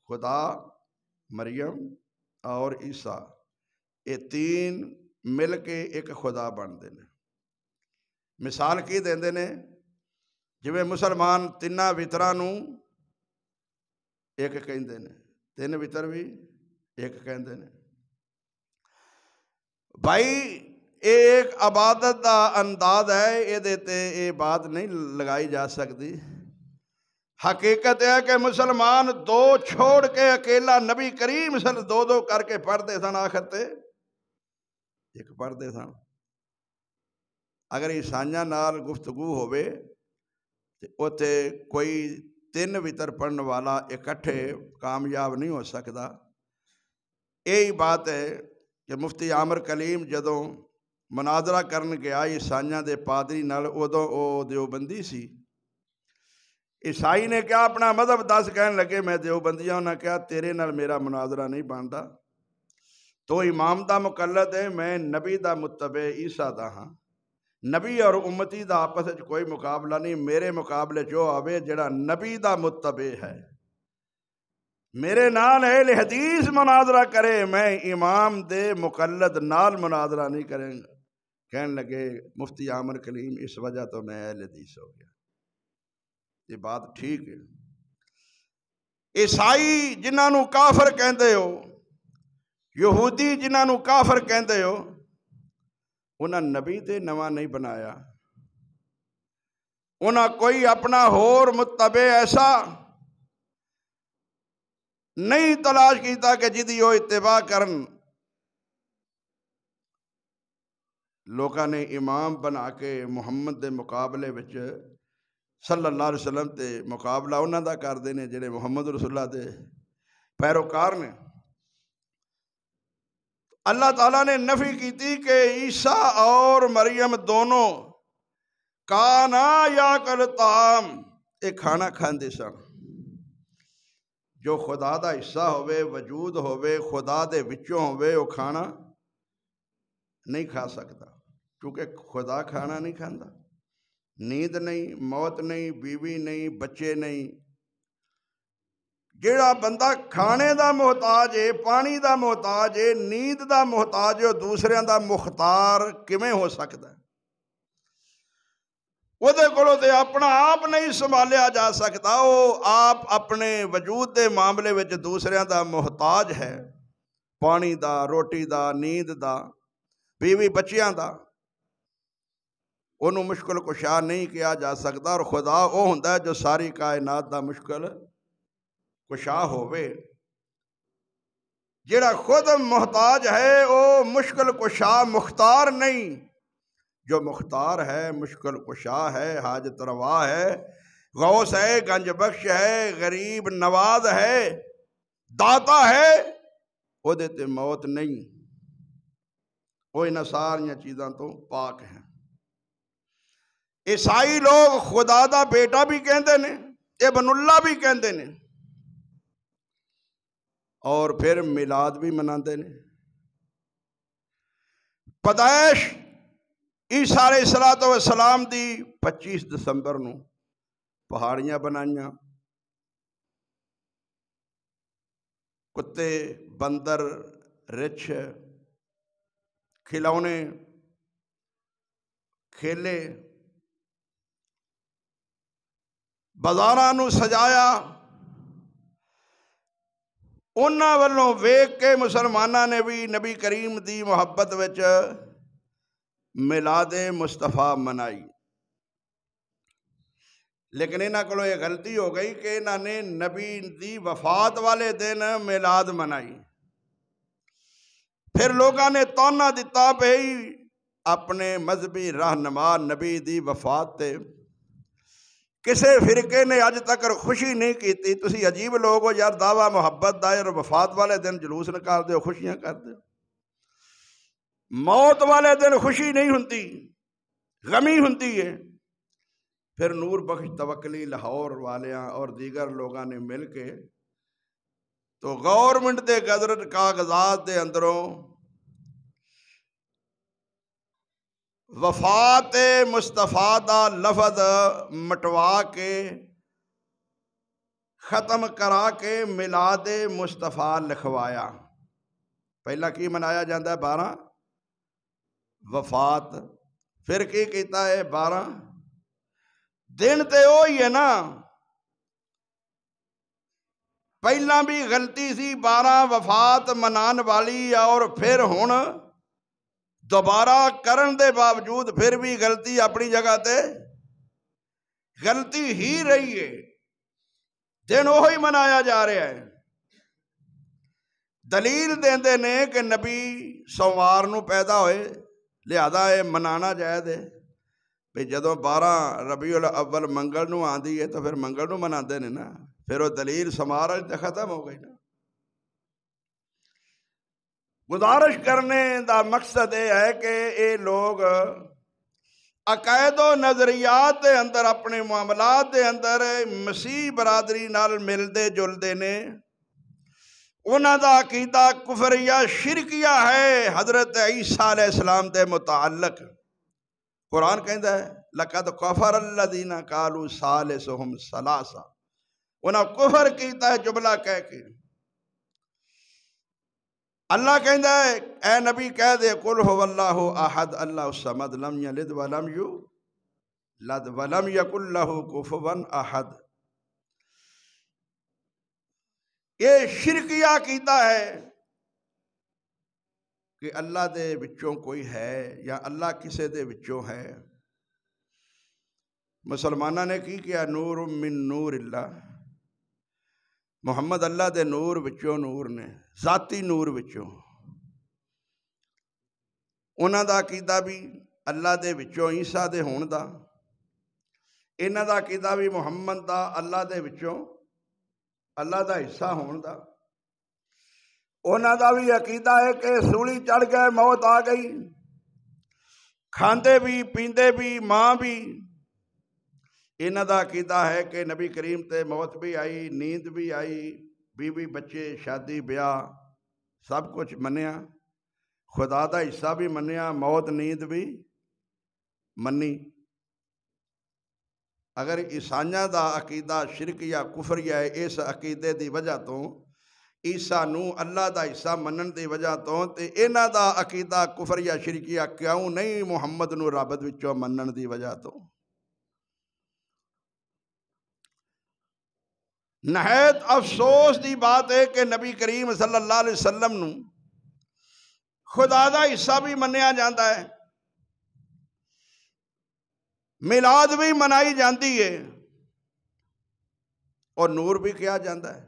खुदा, मरियम और ईसा, ये तीन मिल के एक खुदा बनते हैं। मिसाल की देंदे ने, जिवें मुसलमान तिन्ना वितरां नूं एक कहंदे ने, तीन वितर भी एक कहंदे ने। भाई ये एक इबादत का अंदाज है, ये ते ये बात नहीं लगाई जा सकती। हकीकत है कि मुसलमान दो छोड़ के अकेला नबी करीम सल दो दो करके पढ़ते सन, आखिर ते एक पढ़ते सन। अगर ईसाइयां नाल गुफ्तगू होवे ते उत्थे कोई तीन वितर पढ़ने वाला इकट्ठे कामयाब नहीं हो सकता। यही बात है कि मुफ्ती आमिर कलीम जदों मुनाजरा करन गया ईसाइयां दे पादरी नाल, उदों वो देवबंदी सी। ईसाई ने क्या अपना मजहब दस, कहन लगे मैं देवबंदियां। उन्हें कहा तेरे नाल मेरा मुनाजरा नहीं बनता, तो इमाम दा मुकल्लद है, मैं नबी दा मुत्तबे ईसा दा हाँ। नबी और उम्मती दा आपस में कोई मुकाबला नहीं। मेरे मुकाबले जो आवे जिहड़ा नबी दा मुत्तबे है, मेरे नाल अहले हदीस मुनाजरा करे, मैं इमाम दे मुकल्लद नाल मुनाजरा नहीं करेंगे। कहन लगे मुफ्ती आमिर कलीम, इस वजह तो मैं अहले हदीस हो गया। ये बात ठीक है। ईसाई जिन्होंने काफर कहते हो, यहूदी जिन्होंने काफर कहते हो, उन्हें नबी ते नवा नहीं बनाया। उन्हें कोई अपना होर मुत्तबे ऐसा नहीं तलाश किया कि जिदी वो इत्तिबा करन। लोगों ने इमाम बना के मुहम्मद के मुकाबले विच सल्लल्लाहु अलैहि वसल्लम ते मुकाबला उन्हों का करते हैं जिहड़े मुहम्मद रसूलुल्लाह दे पैरोकार ने। अल्लाह ताला ने नफी की थी कि ईसा और मरियम दोनों काना या कल ताम, एक खाना खाते सन। जो खुदा का हिस्सा होवे, वजूद होवे, खुदा दे विचों होवे, वो खाना नहीं खा सकता, क्योंकि खुदा खाना नहीं खाता। नींद नहीं, मौत नहीं, बीवी नहीं, बच्चे नहीं। जिहड़ा बंदा खाने का मोहताज है, पानी का मोहताज है, नींद का मोहताज है, दूसरियां का मुख्तार किवें हो सकता है? ਉਹਦੇ ਕੋਲੋਂ ਤੇ अपना आप नहीं संभालिया जा सकता। वो आप अपने वजूद के मामले में दूसरियां का मोहताज है, पानी का, रोटी का, नींद का, बीवी बच्चियां का। उन्होंने मुश्किल कुशा नहीं किया जा सकता। और खुदा वो हुंदा जो सारी कायनात का मुश्किल कुशा होवे। जिहड़ा खुद मोहताज है वो मुश्किल कुशा मुख्तार नहीं। जो मुख्तार है, मुश्किल कुशा है, हाजत रवा है, गौस है, गंज बख्श है, गरीब नवाज है, दाता है, उहदे ते मौत नहीं। वो इन सारिया चीज़ों तो पाक है। ईसाई लोग खुदा दा बेटा भी कहते हैं, इब्नुल्लाह भी कहते हैं, और फिर मिलाद भी मनाते हैं। पैदाइश ईसा अलैहिस्सलाम दी 25 दसंबर नूं पहाड़ियां बनाइयां, कुत्ते, बंदर, रिछ, खिलौने, खेले, बाजारां नूं सजाया। उन्हां वल्लों वेख के मुसलमानां ने भी नबी करीम दी मुहब्बत विच मिलादे मुस्तफा मनाई। लेकिन इन्हां कोलों ये गलती हो गई कि इन्होंने नबी दी वफात वाले दिन मिलाद मनाई। फिर लोगों ने ताना दिता भाई अपने मजहबी रहनुमा नबी दी वफात ते किसी फिरके ने अज तक खुशी नहीं की। तुसी अजीब लोग हो यार, दावा मुहब्बत दा और वफात वाले दिन जुलूस निकाल दो, खुशियां कर दो। मौत वाले दिन खुशी नहीं हुंदी, गमी हुंदी है। फिर नूर बख्श तवक्कली लाहौर वालियां और दीगर लोगों ने मिल के तो गवर्नमेंट के गजट कागजात के अंदरों वफात मुस्तफा दा लफज मटवा के ख़त्म करा के मिलाद मुस्तफ़ा लिखवाया। पहला की मनाया जाता है 12 वफात, फिर की कीता है 12 दिन। तो वही है ना, पहला भी गलती सी 12 वफात मनाने वाली, और फिर हुण दोबारा करन दे बावजूद फिर भी गलती अपनी जगह ते गलती ही रही है। दिन वही मनाया जा रहा है। दलील देंदे ने कि नबी सोमवार नूं पैदा होए, लिहाजा ये मनाना जायज़ है। भी जदों 12 रबीउल अव्वल मंगल नूं आंदी है तो फिर मंगल नूं मनाते ने ना, फिर वो दलील सोमवार वाली तो खत्म हो गई ना। गुजारिश करने का मकसद यह है कि ये लोग अकायदो नज़रियात के अंदर, अपने मामलात के अंदर मसीह बरादरी नाल मिलते जुलते ने। उन्हां दा अकीदा कुफरिया शिरकिया है हजरत ईसा अलैहिस्सलाम के मुताल्लक। कुरान कहता है लक़द कफ़र अल्लज़ीना क़ालू सालिसुहुम सलासा, उन्हें कुफर किया है जुमला कह के। अल्लाह कहता है ए नबी कह दे कुल हुवल्लाहु अहद अल्लाहु समद लम यलिद वलम यूलद वलम यकुल लहू कुफुवन अहद। ये शिरकिया कीता है कि अल्लाह दे विचों कोई है या अल्लाह किसे दे विचों है। मुसलमाना ने की किया, नूर मिन नूर इल्ला, मुहम्मद अल्लाह दे नूर विचों नूर ने, जाती नूर विचों। उन्हां दा अकीदा भी अल्लाह दे विचों ईसा दे होण दा, इन्हां दा अकीदा भी मुहम्मद दा अल्लाह दे विचों अल्लाह दा हिस्सा होण दा। उन्हां दा भी अकीदा है कि सूली चढ़ गए, मौत आ गई, खांदे भी पींदे भी मां भी। इन्हां दा अकीदा है कि नबी करीम ते मौत भी आई, नींद भी आई, बीवी बच्चे शादी ब्याह सब कुछ मन्निया, खुदा दा हिस्सा भी मन्निया, मौत नींद भी मन्नी। अगर ईसाइयां दा अकीदा शिरक या कुफरिया है, इस अकीदे की वजह तो ईसा नूं अल्लाह दा हिस्सा मनन की वजह तो इन्हां दा अकीदा कुफरिया शिरकिया क्यों नहीं मुहम्मद नूं रब विचों मनन की वजह तो। नहायत अफसोस की बात है कि नबी करीम सल्लल्लाहु अलैहि वसल्लम नूं खुदा दा हिस्सा भी मन्निया जाता है, मिलाद भी मनाई जाती है और नूर भी किया जाता है।